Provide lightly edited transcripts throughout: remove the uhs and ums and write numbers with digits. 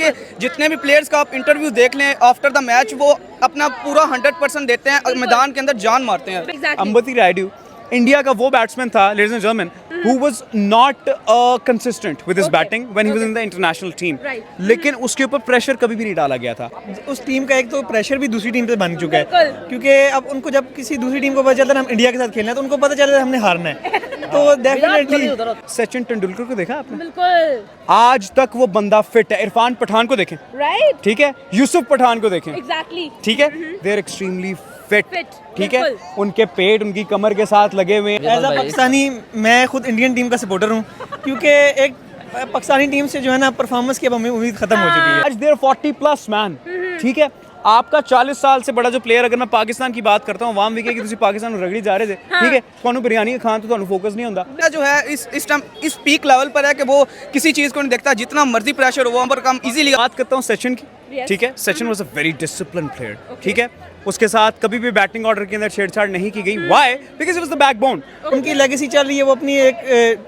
उनके जितने भी प्लेयर्स का आप इंटरव्यू देख लें आफ्टर द मैच, वो अपना पूरा 100% देते हैं, मैदान के अंदर जान मारते हैं। अंबती रायडू इंडिया का वो बैट्समैन था, ladies and gentleman, who was not consistent with his batting when he was in the international team. लेकिन उसके ऊपर प्रेशर कभी भी नहीं डाला गया था। उस टीम का एक तो प्रेशर भी दूसरी टीम पे बन चुका है, क्योंकि अब उनको जब किसी दूसरी टीम को पता चलता है हम इंडिया के साथ खेलना है, तो उनको पता चलता है हमने हारना है, तो डेफिनेटली। सचिन तेंदुलकर को देखा आपने? बिल्कुल। आज तक वो बंदा फिट है। इरफान पठान को देखें, राइट, ठीक है, यूसुफ पठान को देखें, एग्जैक्टली, ठीक है, दे आर एक्सट्रीमली फिट, ठीक है, बिल्कुल। उनके पेट उनकी कमर के साथ लगे हुए हैं। एज अ पाकिस्तानी मैं खुद इंडियन टीम का सपोर्टर हूँ, क्योंकि एक पाकिस्तानी टीम से जो है ना परफॉर्मेंस की अब हमें उम्मीद खत्म हो चुकी है। आज देयर 40+ मैन, ठीक है, आपका 40 साल से बड़ा जो प्लेयर, अगर मैं पाकिस्तान की बात करता हूँ, वाम विकेट की तुसी पाकिस्तान रगड़ी जा रहे थे, ठीक है, ਤੁਹਾਨੂੰ बिरयानी खान तो ਤੁਹਾਨੂੰ फोकस नहीं होता। जो है इस टाइम इस पीक लेवल पर है कि वो किसी चीज़ को नहीं देखता, जितना मर्जी प्रेशर हो पर कम इजीली। बात करता हूँ सचिन की, ठीक है, Sachin was a very discipline player, ठीक है, उसके साथ कभी भी बैटिंग ऑर्डर के अंदर छेड़छाड़ नहीं की गई। Why? Because he was the backbone. उनकी लेगेसी चल रही है, वो अपनी एक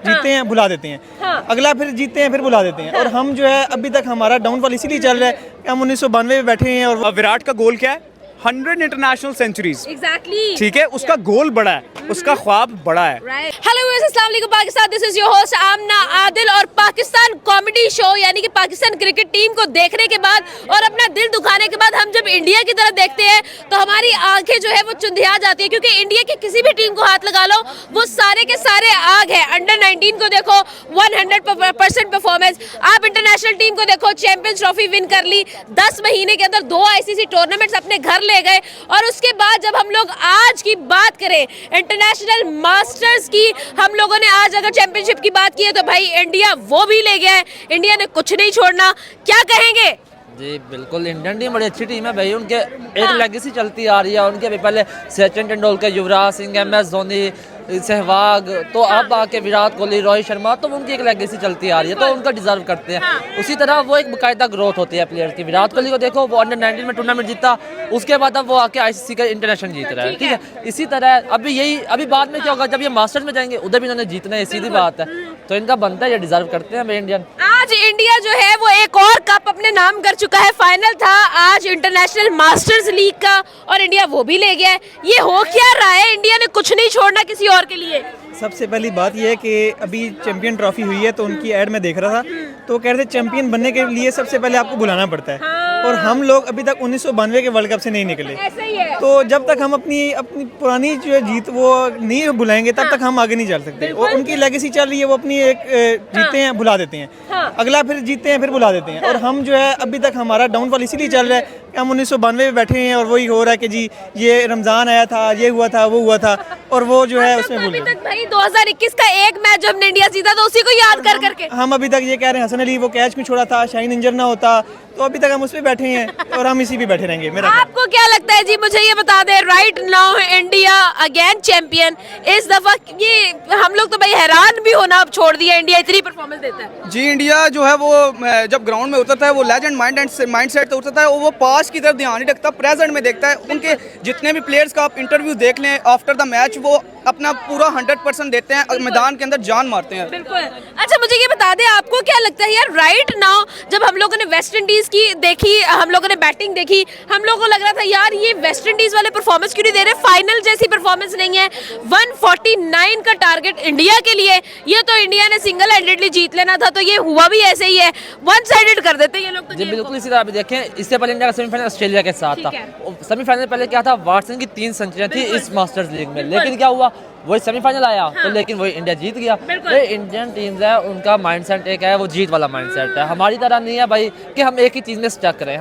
जीतते हैं भुला देते हैं, अगला फिर जीतते हैं फिर भुला देते हैं, और हम जो है अभी तक हमारा डाउनफॉल इसीलिए चल रहा है कि हम 1992 में बैठे हैं। और विराट का गोल क्या है? 100 इंटरनेशनल सेंचुरीज, एग्जैक्टली, ठीक है, उसका गोल बड़ा है, उसका ख्वाब बड़ा है। हेलो व्यूअर्स, अस्सलाम वालेकुम Pakistan, this is your host Aamna Adil. और पाकिस्तान कॉमेडी शो यानी कि पाकिस्तान क्रिकेट टीम को देखने के बाद और अपना दिल दुखाने के बाद हम जब इंडिया की तरफ देखते हैं तो हमारी आंखें जो है वो चुंधिया जाती है, क्योंकि इंडिया की किसी भी टीम को हाथ लगा लो वो सारे के सारे आग है। अंडर 19 को देखो 100% परफॉर्मेंस, आप इंटरनेशनल टीम को देखो, चैंपियंस ट्रॉफी विन कर ली, 10 महीने के अंदर 2 आईसीसी टूर्नामेंट्स अपने घर ले गए। और उसके बाद जब हम लोग आज की बात करें इंटरनेशनल मास्टर्स की, हम लोगों ने आज अगर चैंपियनशिप की बात की है तो भाई इंडिया वो भी ले गया है, इंडिया ने कुछ नहीं छोड़ना। क्या कहेंगे? जी बिल्कुल, इंडियन टीम बड़ी अच्छी टीम है भाई, उनके एक लेगेसी चलती आ रही है। उनके भी पहले सचिन तेंदुलकर, युवराज सिंह, MS धोनी, सहवाग, तो अब आके विराट कोहली, रोहित शर्मा, तो उनकी एक लेगेसी चलती आ रही है, तो उनका डिजर्व करते हैं। उसी तरह वो एक बाकायदा ग्रोथ होती है प्लेयर्स की। विराट कोहली को देखो, वो अंडर 19 में टूर्नामेंट जीता, उसके बाद अब वो आके आईसीसी का इंटरनेशनल जीत रहा है, ठीक है। इसी तरह अभी बाद में क्या होगा, जब ये मास्टर्स में जाएंगे उधर भी इन्होंने जीतना है, सीधी बात है, तो इनका बनता है, ये डिजर्व करते हैं मेरे इंडियन। आज इंडिया जो है वो एक और कप अपने नाम कर चुका है। फाइनल था आज इंटरनेशनल मास्टर्स लीग का और इंडिया वो भी ले गया है। ये हो क्या रहा है? इंडिया ने कुछ नहीं छोड़ना किसी और के लिए। सबसे पहली बात यह है कि अभी चैंपियन ट्रॉफी हुई है, तो उनकी ऐड में देख रहा था, तो कह रहे थे चैंपियन बनने के लिए सबसे पहले आपको बुलाना पड़ता है, और हम लोग अभी तक 1992 के वर्ल्ड कप से नहीं निकले। ऐसा ही है। तो जब तक हम अपनी पुरानी जो है जीत वो नहीं बुलाएंगे तब तक हम आगे नहीं चल सकते। और उनकी लेगेसी चल रही है, वो अपनी एक जीतते हैं भुला देते हैं, अगला फिर जीतते हैं फिर भुला देते हैं, और हम जो है अभी तक हमारा डाउनफॉल इसीलिए चल रहा है कि हम 1992 में बैठे हैं, और वही हो रहा है कि जी ये रमज़ान आया था, ये हुआ था, वो हुआ था, और वो जो है उसमें भूल गए। 2021 का एक मैच जो हमने इंडिया जीता था उसी को याद कर करके हम अभी तक ये कह रहे हैं हसन अली वो कैच क्यों छोड़ा था, शाहीन इंजर ना होता, तो अभी तक हम उस पे बैठे हैं और हम इसी पे बैठे रहेंगे। मेरा आपको क्या लगता है जी? मुझे ये बता दें, right now India again champion. इस दफा ये हम लोग तो भाई हैरान भी होना अब छोड़ दिया, इंडिया इतनी परफॉर्मेंस देता है। जी इंडिया जो है वो जब ग्राउंड में उतरता है वो लेजेंड माइंडसेट तो उतरता है, वो पास की तरफ ध्यान नहीं रखता, प्रेजेंट में देखता है। उनके जितने भी प्लेयर्स का आप इंटरव्यू देख लें आफ्टर द मैच, वो अपना पूरा 100% देते हैं, मैदान के अंदर जान मारते हैं। बिल्कुल। अच्छा मुझे ये बता दें, आपको क्या लगता है यार, राइट नाउ जब हम लोगों ने वेस्ट इंडीज की देखी, हम लोगों ने बैटिंग देखी, हम लोगों को लग रहा था यार ये वेस्ट इंडीज वाले परफॉर्मेंस क्यों नहीं दे रहे, फाइनल जैसी परफॉर्मेंस नहीं है। 149 का टारगेट इंडिया के लिए, ये तो इंडिया ने सिंगल हैंडेडली जीत लेना था, तो ये हुआ भी ऐसे ही है, वन साइडेड कर देते ये लोग तो। जी बिल्कुल, इसी तरह अभी देखें, इससे पहले इंडिया का सेमीफाइनल ऑस्ट्रेलिया के साथ था। सेमीफाइनल पहले क्या था, वाटसन की 3 सेंचुरियां थी इस मास्टर्स लीग में, लेकिन क्या हुआ, वही सेमीफाइनल आया तो लेकिन वही इंडिया जीत गया। ये इंडियन टीम्स है, उनका माइंडसेट एक है, वो जीत वाला माइंडसेट है। हमारी तरह नहीं है भाई कि हम एक ही चीज़ में स्टक करें।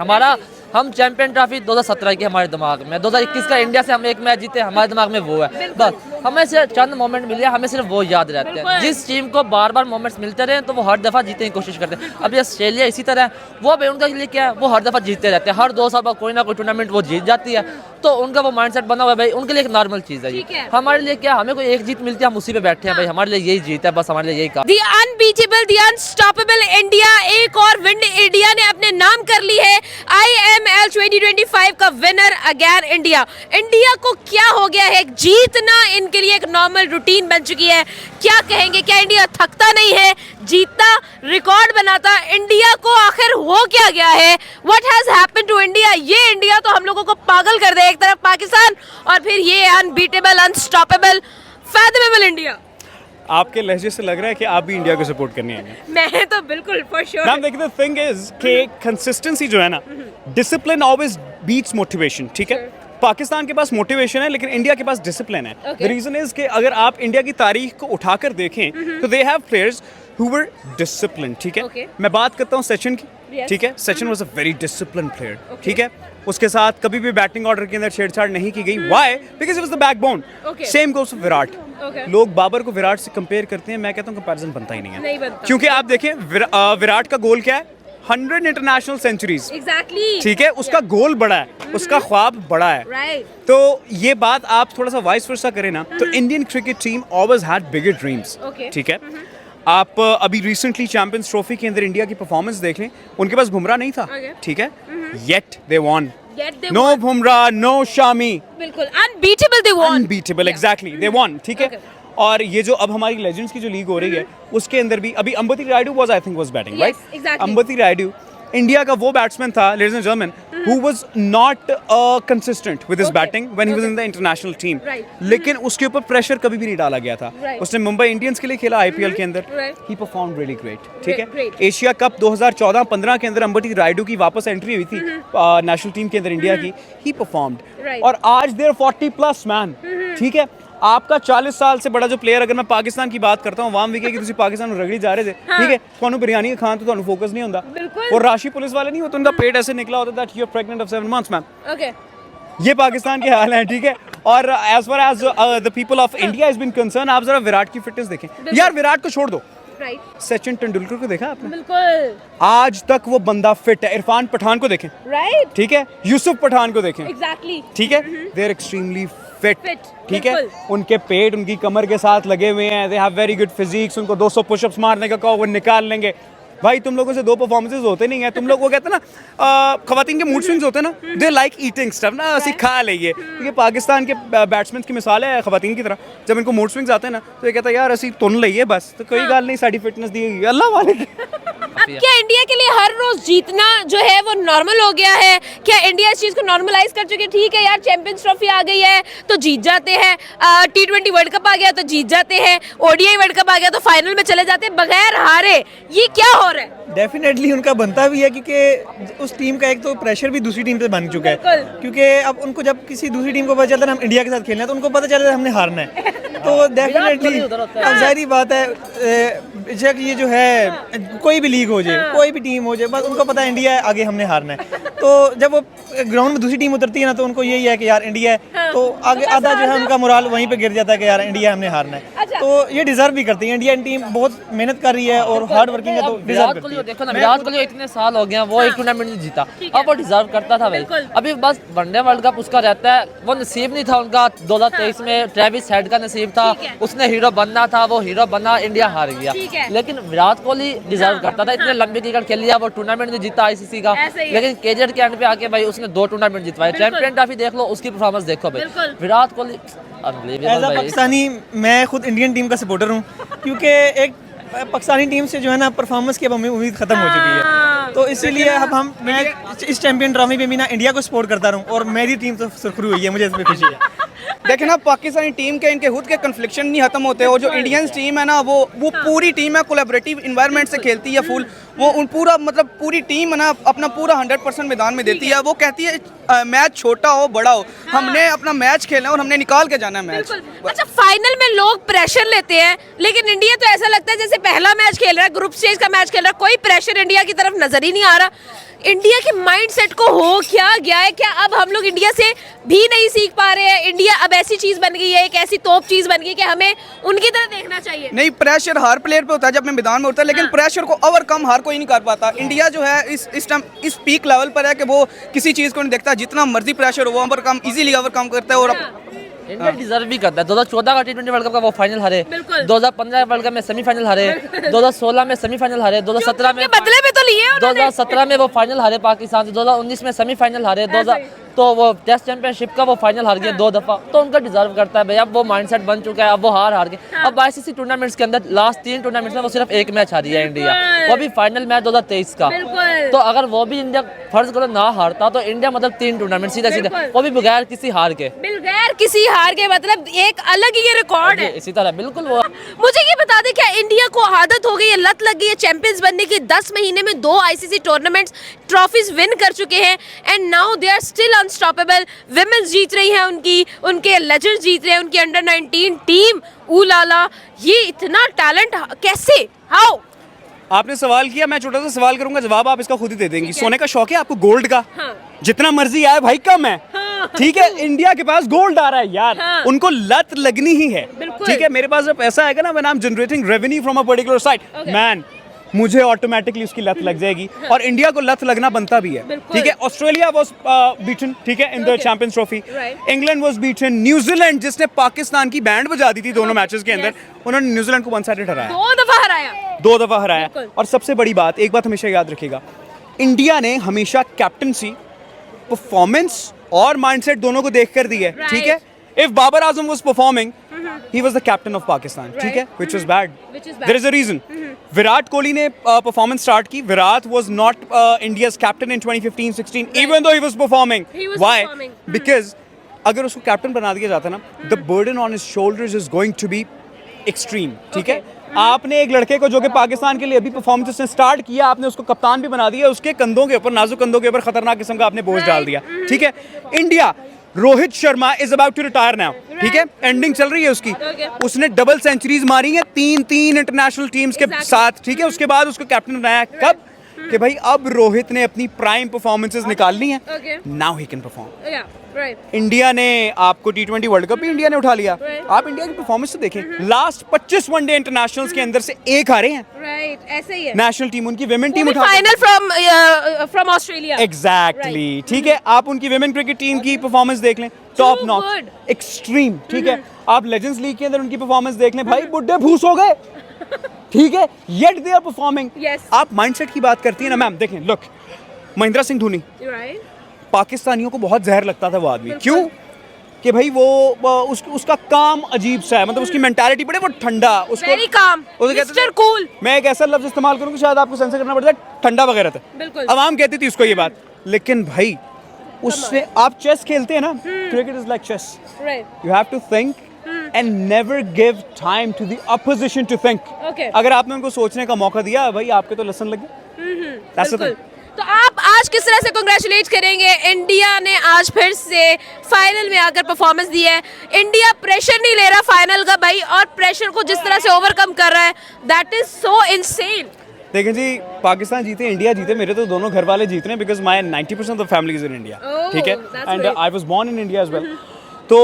हम चैंपियन ट्रॉफी 2017 की हमारे दिमाग में, 2021 का इंडिया से हम एक मैच जीते, हमारे दिमाग में वो है बस। हमें सिर्फ चंद मोमेंट मिले, हमें सिर्फ वो याद रहते हैं। जिस टीम को बार बार मोमेंट्स मिलते रहे तो वो हर दफ़ा जीतने की कोशिश करते हैं। अब ये ऑस्ट्रेलिया इसी तरह, वो भी उनका लिए क्या है, वो हर दफ़ा जीतते रहते हैं, हर 2 साल बाद कोई ना कोई टूर्नामेंट वो जीत जाती है, तो उनका वो माइंडसेट बना हुआ है भाई, उनके लिए एक नॉर्मल चीज़ है ये। हमारे लिए क्या, हमें कोई एक जीत मिलती है, हम उसी पे बैठे हैं भाई, हमारे लिए यही जीत है बस, हमारे लिए यही काम। दी अनबीटेबल, दी अनस्टॉपेबल इंडिया, एक और विंड इंडिया ने अपने नाम कर ली है। IML 2025 का विनर अगेन इंडिया। इंडिया को क्या हो गया है? जीतना इनके लिए एक नॉर्मल रूटीन बन चुकी है। क्या कहेंगे, क्या इंडिया थकता नहीं है? जीतता, रिकॉर्ड बनाता, इंडिया को आखिर हो क्या गया है? What has happened to India? ये इंडिया तो हम लोगों को पागल कर दे, एक तरफ पाकिस्तान और फिर ये अनबीटेबल, अनस्टॉपेबल, फैथमेबल इंडिया। आपके लहजे से लग रहा है कि आप भी इंडिया को सपोर्ट करने आएंगे। मैं तो बिल्कुल फॉर श्योर। मैम देखिए, द थिंग इज कि कंसिस्टेंसी जो है ना, डिसिप्लिन ऑलवेज बीट्स मोटिवेशन, ठीक है? पाकिस्तान के पास मोटिवेशन है लेकिन इंडिया के पास डिसिप्लिन है। द रीजन इज कि अगर आप इंडिया की तारीख को उठाकर देखें तो they have players who were discipline, ठीक है? मैं बात करता हूँ सचिन की, ठीक है? Sachin was a very discipline player, ठीक है? उसके साथ कभी भी बैटिंग ऑर्डर के अंदर छेड़छाड़ नहीं की गई। Why? Because he was the backbone. Same goes for Virat. लोग बाबर को विराट से कंपेयर करते हैं, मैं कहता हूँ कंपैरिजन बनता ही नहीं है। क्योंकि आप देखें विराट का गोल क्या है? 100 इंटरनेशनल सेंचुरीज। एग्जैक्टली, ठीक है? उसका गोल बड़ा है, उसका ख्वाब बड़ा है। तो ये बात आप थोड़ा सा वाइस वर्सा करें ना, तो Indian cricket team always had bigger dreams, ठीक है? आप अभी रिसेंटली चैंपियंस ट्रॉफी के अंदर इंडिया की परफॉर्मेंस देख लें, उनके पास बुमराह नहीं था, ठीक है? Yet they won. No Bumrah, no Shami, बिल्कुल unbeatable, they won. Unbeatable, exactly, they won, ठीक है? और ये जो अब हमारी लेजेंड्स की जो लीग हो रही है उसके अंदर भी अभी Ambati Rayudu was I think was batting, right? Ambati Rayudu India का वो बैट्समैन था, ladies and gentleman, who was not consistent with his batting when he was in the international team. लेकिन उसके ऊपर प्रेशर कभी भी नहीं डाला गया था। उसने मुंबई इंडियंस के लिए खेला आईपीएल के अंदर, he performed really great, ठीक है? एशिया कप 2014-15 के अंदर अंबटी रायडू की वापस एंट्री हुई थी नेशनल टीम के अंदर इंडिया की, he performed। और आज देयर 40+ मैन, ठीक है? आपका 40 साल से बड़ा जो प्लेयर, अगर मैं पाकिस्तान की बात करता हूँ, वाम विके की तुसी पाकिस्तान में रगड़ी जा रहे थे, ठीक है? ਤੁਹਾਨੂੰ बिरयानी का खान तो ਤੁਹਾਨੂੰ फोकस नहीं होता, और राशि पुलिस वाले नहीं होते, उनका पेट ऐसे निकला होता that you are pregnant of 7 months, ma'am. Okay, ये पाकिस्तान के हाल हैं, ठीक है? और as far as the people of India has been concern, आप जरा विराट की फिटनेस देखें यार। विराट को छोड़ दो, सचिन तेंदुलकर को देखा आपने? बिल्कुल, आज तक वो बंदा फिट है। इरफान पठान को देखें, राइट, ठीक है? यूसुफ पठान को देखें, एग्जैक्टली, ठीक है? दे आर एक्सट्रीमली फिट, ठीक है? बिल्कुल। उनके पेट उनकी कमर के साथ लगे हुए हैं, they have very good physics. उनको 200 पुशअप्स मारने का कहो वो निकाल लेंगे। भाई तुम लोगों से 2 परफॉर्मेंसेस होते नहीं है। तुम लोग वो कहते हैं ना, खवातीन के मूड स्विंग्स होते हैं ना, दे लाइक ईटिंग स्टफ ना, ऐसे खा लेंगे। क्योंकि पाकिस्तान के बैट्समैन की मिसाल है खवातीन की तरह, जब इनको मूड स्विंग्स आते हैं ना तो ये कहता है यार ऐसी तुन लइए बस, तो कोई गल नहीं, साड़ी फिटनेस दी गई अल्लाह वाले की। अब क्या इंडिया के लिए हर रोज जीतना जो है वो नॉर्मल हो गया है? क्या इंडिया इस चीज को नॉर्मलाइज कर चुके? ठीक है यार, चैंपियंस ट्रॉफी आ गई है तो जीत जाते हैं, T20 वर्ल्ड कप आ गया तो जीत जाते हैं, ODI वर्ल्ड कप आ गया तो फाइनल में चले जाते हैं बगैर हारे। ये क्या हो रहा है? डेफिनेटली उनका बनता भी है, क्योंकि उस टीम का एक तो प्रेशर भी दूसरी टीम पे बन चुका है। क्योंकि अब उनको जब किसी दूसरी टीम को पता चलता है हम इंडिया के साथ खेलना है, तो उनको पता चलता है हमने हारना है। तो डेफिनेटली अब जाहिर बात है, बेशक ये जो है कोई भी लीग हो जाए, कोई भी टीम हो जाए, बस उनको पता है इंडिया है, आगे हमने हारना है। तो जब वो ग्राउंड में दूसरी टीम उतरती है ना, तो उनको यही है कि यार इंडिया है, तो आगे आधा जो है उनका मोराल वहीं पे गिर जाता है कि यार इंडिया हमने हारना है। तो ये डिजर्व भी करती है, इंडियन टीम बहुत मेहनत कर रही है और हार्ड वर्किंग है, तो डिजर्व करती है। देखो ना, विराट कोहली इतने साल हो गए, वो एक टूर्नामेंट नहीं जीता, अब वो डिजर्व करता था भाई। अभी बस वनडे वर्ल्ड कप उसका रहता है, वो नसीब नहीं था उनका। 2023 में ट्रेविस हेड का नसीब था, उसने हीरो बनना था, वो हीरो बना, इंडिया हार गया। लेकिन विराट कोहली डिजर्व करता था, इतने लंबे क्रिकेट खेल लिया, वो टूर्नामेंट नहीं जीता ICC का, लेकिन KJ के एंड पे आके भाई उसने 2 टूर्नामेंट जितवाए। चैंपियन ट्रॉफी देख लो, उसकी परफॉर्मेंस देखो भाई, विराट कोहली एज अ पाकिस्तानी मैं खुद इंडियन टीम का सपोर्टर हूँ, क्योंकि एक पाकिस्तानी टीम से जो है ना परफॉर्मेंस की अब हमें उम्मीद खत्म हो चुकी है। तो इसीलिए अब मैं इस चैंपियन ट्रॉफी में भी ना इंडिया को सपोर्ट करता रहूँ, और मेरी टीम तो सुरखरू हुई है, मुझे इसमें खुशी है। देखें ना, पाकिस्तानी टीम के इनके खुद के कन्फ्लिक्शन नहीं खत्म होते, और जो इंडियन टीम है ना वो पूरी टीम है, कोलैबोरेटिव इन्वायरमेंट से खेलती है फुल। वो उन पूरा मतलब पूरी टीम है ना अपना पूरा 100% मैदान में देती है। वो कहती है मैच छोटा हो बड़ा हो, हमने अपना मैच खेलना है और हमने निकाल के जाना है मैच। अच्छा, फाइनल में लोग प्रेशर लेते हैं, लेकिन इंडिया तो ऐसा लगता है जैसे पहला मैच खेल रहा है, ग्रुप स्टेज का मैच खेल रहा है, कोई प्रेशर इंडिया की तरफ नजर ही नहीं आ रहा। इंडिया के माइंडसेट को हो क्या गया है? क्या अब हम लोग इंडिया से भी नहीं सीख पा रहे हैं? इंडिया अब ऐसी चीज बन गई है, एक ऐसी तोप चीज बन गई कि हमें उनकी तरह देखना चाहिए। नहीं, प्रेशर हर प्लेयर पे होता है जब मैं मैदान में होता है, लेकिन प्रेशर को ओवरकम हर कोई नहीं कर पाता। इंडिया जो है इस टाइम इस पीक लेवल पर है कि वो किसी चीज़ को नहीं देखता, जितना मर्जी प्रेशर हो वो ओवरकम इजीली ओवरकम करता है। और इंडिया डिजर्व भी करता है। 2014 का T20 वर्ल्ड कप का वो फाइनल हारे, बिल्कुल। 2015 वर्ल्ड कप में सेमीफाइनल हारे, 2016 में सेमीफाइनल हारे, 2017 में बदले में तो लिए उन्होंने। 2017 में वो फाइनल हारे पाकिस्तान से, 2019 में सेमीफाइनल हारे, 2000 तो वो टेस्ट चैंपियनशिप का वो फाइनल हार गया 2 दफा, तो उनका डिजर्व करता है भाई। अब वो माइंडसेट बन चुका है, अब वो हार गए। अब आईसीसी टूर्नामेंट्स के अंदर लास्ट 3 टूर्नामेंट्स में वो सिर्फ 1 मैच हारी है इंडिया, वो भी फाइनल मैच 2023 का। तो अगर वो भी इंडिया फर्ज करो ना हारता तो इंडिया मतलब 3 टूर्नामेंट सीधा सीधा, वो भी बगैर किसी हार के, बगैर किसी हार के, मतलब एक अलग ही ये रिकॉर्ड है। इसी तरह बिल्कुल वो। मुझे ये बता दे, क्या इंडिया को आदत हो गई है, लत लग गई है चैंपियंस बनने की? 10 महीने में 2 आईसीसी टूर्नामेंट्स ट्रॉफीज विन कर चुके हैं and now they are still unstoppable. Women's जीत रही हैं उनके लेजेंड्स जीत रहे हैं, उनकी अंडर 19 टीम, ऊलाला, ये इतना टैलेंट कैसे, हाउ? आपने सवाल किया, मैं छोटा सा सवाल करूंगा, जवाब आप इसका खुद ही दे देंगी। सोने का शौक है आपको, गोल्ड का? हाँ। जितना मर्जी आए भाई, कम है। हाँ। ठीक है, इंडिया के पास गोल्ड आ रहा है यार। हाँ। उनको लत लगनी ही है। बिल्कुल। ठीक है, मेरे पास जब ऐसा आएगा ना, when I am generating revenue from a particular site, man, मुझे ऑटोमेटिकली उसकी लत लग जाएगी। और इंडिया को लत लगना बनता भी है। ठीक है, ऑस्ट्रेलिया वाज बीटन, ठीक है, in the champions trophy. England was beaten, New Zealand जिसने पाकिस्तान की बैंड बजा दी थी दोनों मैचेस के अंदर, उन्होंने न्यूजीलैंड को 1 साइडेड हराया, 2 दफा हराया। और सबसे बड़ी बात, एक बात हमेशा याद रखिएगा, इंडिया ने हमेशा कैप्टनसी, परफॉर्मेंस और माइंडसेट दोनों को देखकर दी है। ठीक है, if Babar Azam was performing, he was the captain of Pakistan, ठीक है, which was bad. There is a reason. Virat Kohli ने परफॉर्मेंस स्टार्ट की. Virat was not India's captain in 2015-16, even though he was performing. Why? Because अगर उसको captain बना दिया जाता ना, the burden on his shoulders is going to be extreme. ठीक है, आपने एक लड़के को जो कि पाकिस्तान के लिए अभी परफॉर्मेंस ने स्टार्ट किया, आपने उसको कप्तान भी बना दिया, उसके कंधों के ऊपर, नाजुक कंधों के ऊपर खतरनाक किस्म का आपने बोझ डाल दिया. ठीक है, India, Rohit Sharma is about to retire now. ठीक है, एंडिंग चल रही है उसकी. उसने डबल सेंचुरीज मारी हैं 3 इंटरनेशनल टीम्स के साथ. ठीक है, उसके बाद उसको कैप्टन बनाया. कब? कि भाई अब रोहित ने अपनी प्राइम परफॉर्मेंसेस निकालनी है. Now he can perform. India ने आपको T20 वर्ल्ड कप भी इंडिया ने उठा लिया. आप इंडिया की परफॉर्मेंस तो देखें, लास्ट 25 वनडे इंटरनेशनल्स के अंदर से 1 हारे हैं. ऐसे ही है. नेशनल टीम, उनकी विमेन टीम उठा फाइनल फ्रॉम ऑस्ट्रेलिया. एग्जैक्टली. ठीक है, आप उनकी विमेन क्रिकेट टीम की परफॉर्मेंस देख लें, टॉप नॉच, एक्सट्रीम. ठीक है, आप लेजेंड्स लीग के अंदर उनकी परफॉर्मेंस देख लें, भाई बुड्ढे भूस हो गए. ठीक है, येट दे आर परफॉर्मिंग. आप माइंडसेट की बात करती है ना मैम, देखें, लुक, महेंद्र सिंह धोनी, पाकिस्तानियों को बहुत जहर लगता था वो आदमी. क्यों? कि भाई वो उसका काम अजीब सा है, मतलब उसकी मेंटालिटी बड़े वो ठंडा, उसको वेरी काम, मिस्टर कूल. मैं एक ऐसा लफ्ज इस्तेमाल करूंगा शायद आपको सेंसर करना पड़ जाए, ठंडा वगैरह था. बिल्कुल. आवाम कहती थी उसको ये बात. लेकिन भाई उससे, आप चेस खेलते हैं ना, cricket is like chess. You have to think and never give time to the opposition to think. अगर आपने उनको सोचने का मौका दिया, भाई आपके तो लसन लगे. That's the thing. तो आप आज किस तरह से कांग्रेचुलेट करेंगे? इंडिया ने आज फिर से फाइनल में आकर परफॉर्मेंस दी है. इंडिया प्रेशर नहीं ले रहा फाइनल का भाई, और प्रेशर को जिस तरह से ओवरकम कर रहा है, दैट इज सो इनसेन. देखें जी, पाकिस्तान जीते, इंडिया जीते, मेरे तो दोनों घर वाले जीत रहे हैं, because my 90% of family is in India. ठीक है, and I was born in India as well. तो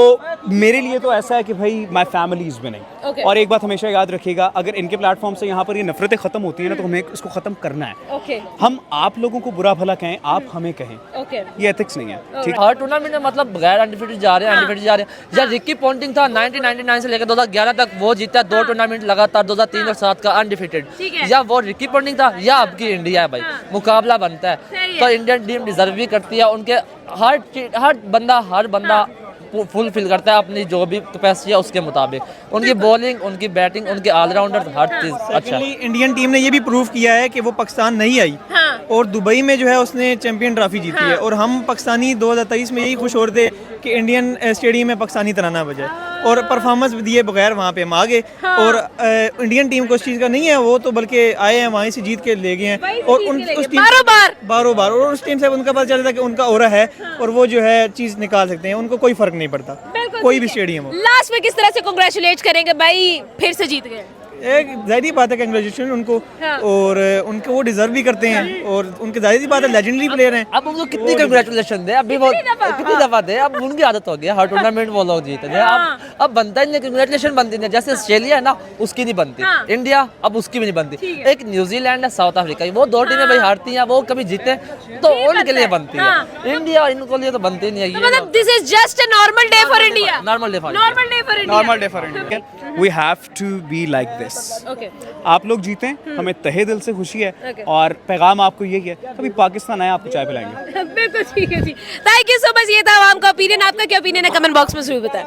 मेरे लिए तो ऐसा है कि भाई माई फैमिली इज विनिंग. और एक बात हमेशा याद रखिएगा, अगर इनके प्लेटफॉर्म से यहाँ पर ये नफरतें खत्म होती हैं ना, तो हमें इसको खत्म करना है. हम आप लोगों को बुरा भला कहें, आप हमें कहें, ये एथिक्स नहीं है. ठीक, हर टूर्नामेंट में मतलब बगैर अनडिफिटेड जा रहे हैं. जब रिकी पॉन्टिंग था 1999 से लेकर 2011 तक, वो जीता 2 टूर्नामेंट लगातार, 2003 और 2007 का अनडिफिटेड. या वो रिकी पॉन्टिंग था या अब की इंडिया है भाई. मुकाबला बनता है, तो इंडियन टीम डिजर्व भी करती है. उनके हर बंदा फुलफिल करता है अपनी जो भी कैपेसिटी है उसके मुताबिक. उनकी बॉलिंग, उनकी बैटिंग, उनके ऑलराउंडर, हर चीज अच्छा है. इंडियन टीम ने ये भी प्रूव किया है कि वो पाकिस्तान नहीं आई. और दुबई में जो है उसने चैंपियन ट्रॉफी जीती है. और हम पाकिस्तानी 2023 में यही खुश हो रहे थे कि इंडियन स्टेडियम में पाकिस्तानी तराना बजाए, और परफॉर्मेंस दिए बगैर वहाँ पे हम आ गए. और इंडियन टीम को उस चीज़ का नहीं है, वो तो बल्कि आए हैं वहीं से जीत के ले गए हैं. और उस टीम बारों बार, और उस टीम से उनका पता चलता है कि उनका ओरा है, और वो जो है चीज़ निकाल सकते हैं. उनको कोई फर्क नहीं पड़ता, कोई भी स्टेडियम हो. लास्ट में किस तरह से कांग्रेचुलेट करेंगे भाई, फिर से जीत गए? एक जाहिर बात है कंग्रेचुलेशन उनको, हाँ। और उनको वो डिजर्व भी करते हैं, और उनके जाहिर बात है लेजेंडरी प्लेयर हैं। अब उनको कितनी कंग्रेचुलेशन दे, अभी वो कितनी दफा दे, अब उनकी आदत हो गई है, हर टूर्नामेंट वो लोग जीते हैं। अब बनता ही नहीं, कंग्रेचुलेशन बनती नहीं। जैसे ऑस्ट्रेलिया है ना, उसकी नहीं बनती, हाँ। इंडिया अब उसकी भी नहीं बनती। एक न्यूजीलैंड है, साउथ अफ्रीका, वो दो टीमें भाई हारती हैं, वो कभी जीते तो उनके लिए बनती है। इंडिया और इनको लिए तो बनती नहीं है। मतलब this is just a normal day for India, normal day for normal day for India, normal day for India. We have to be like this. Okay आप लोग जीतें, हमें तहे दिल से खुशी है, Okay. और पैगाम आपको यही है, कभी पाकिस्तान आए आपको चाय पिलाएंगे। बिल्कुल ठीक है जी, थैंक यू सो मच। ये था आवाम का ओपिनियन, आपका क्या ओपिनियन है कमेंट बॉक्स में जरूर बताएं।